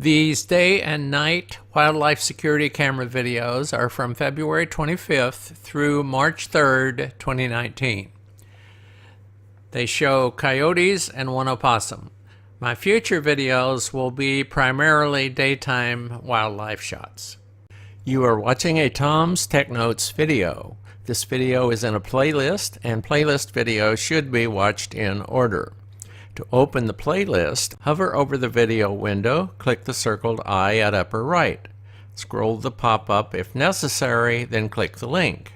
These day and night wildlife security camera videos are from February 25th through March 3rd, 2019. They show coyotes and one opossum. My future videos will be primarily daytime wildlife shots. You are watching a Tom's Tech Notes video. This video is in a playlist, and playlist videos should be watched in order. To open the playlist, hover over the video window, click the circled eye at upper right. Scroll the pop-up if necessary, then click the link.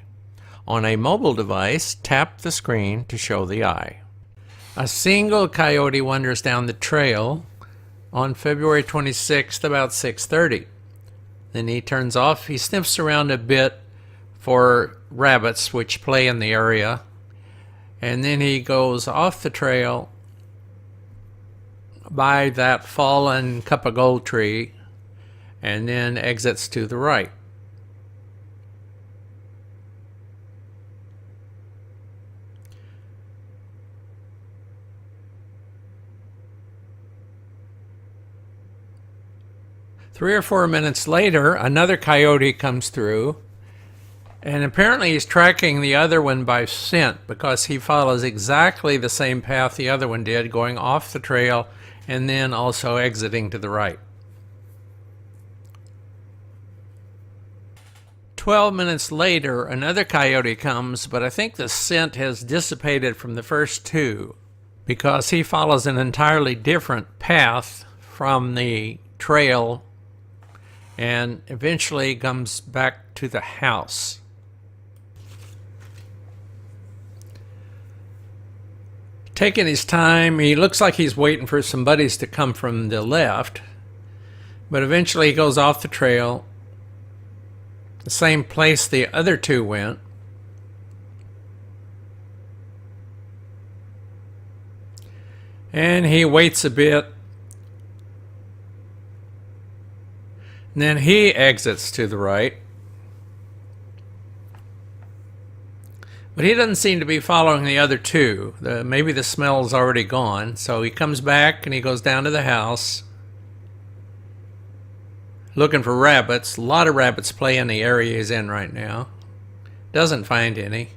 On a mobile device, tap the screen to show the eye. A single coyote wanders down the trail on February 26th about 6:30. Then he turns off. He sniffs around a bit for rabbits which play in the area, and then he goes off the trail by that fallen cup of gold tree and then exits to the right. Three or 4 minutes later, another coyote comes through, and apparently he's tracking the other one by scent because he follows exactly the same path the other one did, going off the trail and then also exiting to the right. 12 minutes later, another coyote comes, but I think the scent has dissipated from the first two because he follows an entirely different path from the trail and eventually comes back to the house. Taking his time, he looks like he's waiting for some buddies to come from the left, but eventually he goes off the trail, the same place the other two went. And he waits a bit, and then he exits to the right. But he doesn't seem to be following the other two. Maybe the smell's already gone. So he comes back and he goes down to the house looking for rabbits. A lot of rabbits play in the area he's in right now. Doesn't find any.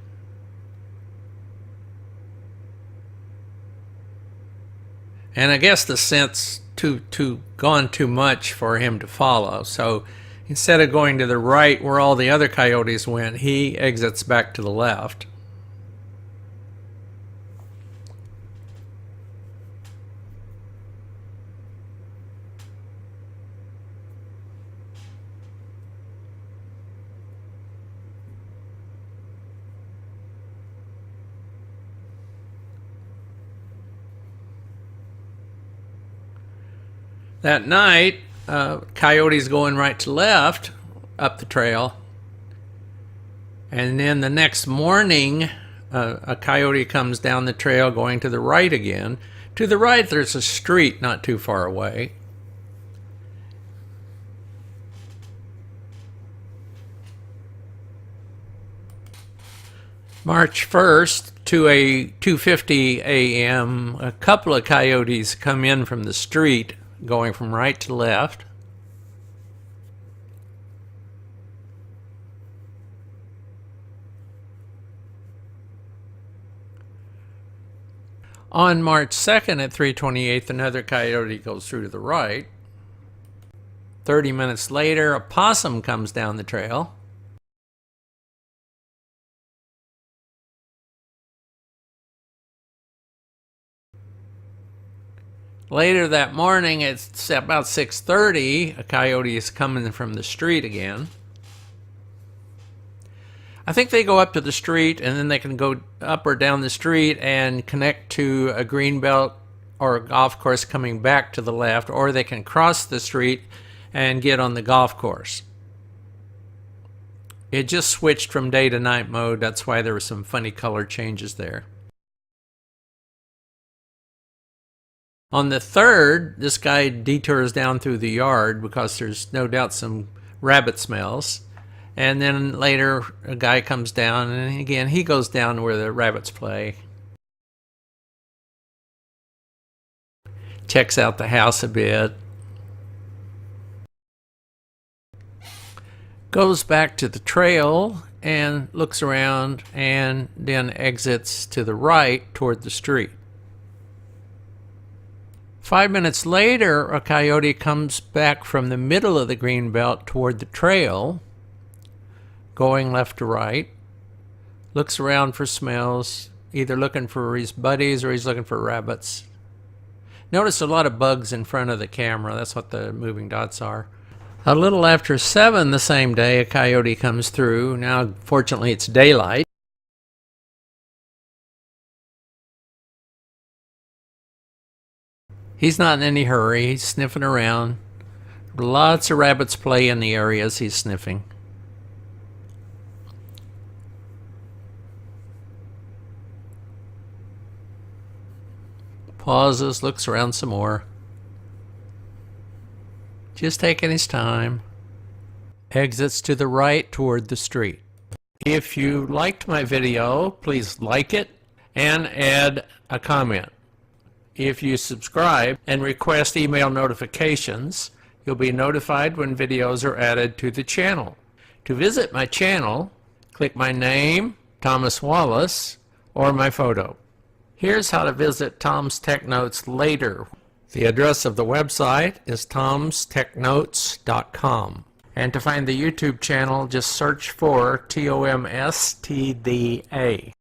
And I guess the scent's gone too much for him to follow. So instead of going to the right where all the other coyotes went, he exits back to the left. That night, coyotes going right to left up the trail, and then the next morning a coyote comes down the trail going to the right again. To the right there's a street not too far away. March 1st, to a 2:50 a.m., a couple of coyotes come in from the street going from right to left. On March 2nd at 3:28, another coyote goes through to the right. 30 minutes later, a possum comes down the trail. Later that morning, it's about 6:30, a coyote is coming from the street again. I think they go up to the street and then they can go up or down the street and connect to a green belt or a golf course coming back to the left, or they can cross the street and get on the golf course. It just switched from day to night mode. That's why there were some funny color changes there. On the 3rd, this guy detours down through the yard because there's no doubt some rabbit smells. And then later, a guy comes down, and again, he goes down where the rabbits play. Checks out the house a bit. goes back to the trail and looks around and then exits to the right toward the street. 5 minutes later, a coyote comes back from the middle of the green belt toward the trail, going left to right, looks around for smells, either looking for his buddies or he's looking for rabbits. Notice a lot of bugs in front of the camera. That's what the moving dots are. A little after 7 the same day, a coyote comes through. Now, fortunately, it's daylight. He's not in any hurry. He's sniffing around. Lots of rabbits play in the areas he's sniffing. Pauses, looks around some more. Just taking his time. Exits to the right toward the street. If you liked my video, please like it and add a comment. If you subscribe and request email notifications, you'll be notified when videos are added to the channel. To visit my channel, click my name, Thomas Wallace, or my photo. Here's how to visit Tom's Tech Notes later. The address of the website is tomstechnotes.com. And to find the YouTube channel, just search for TOMSTDA.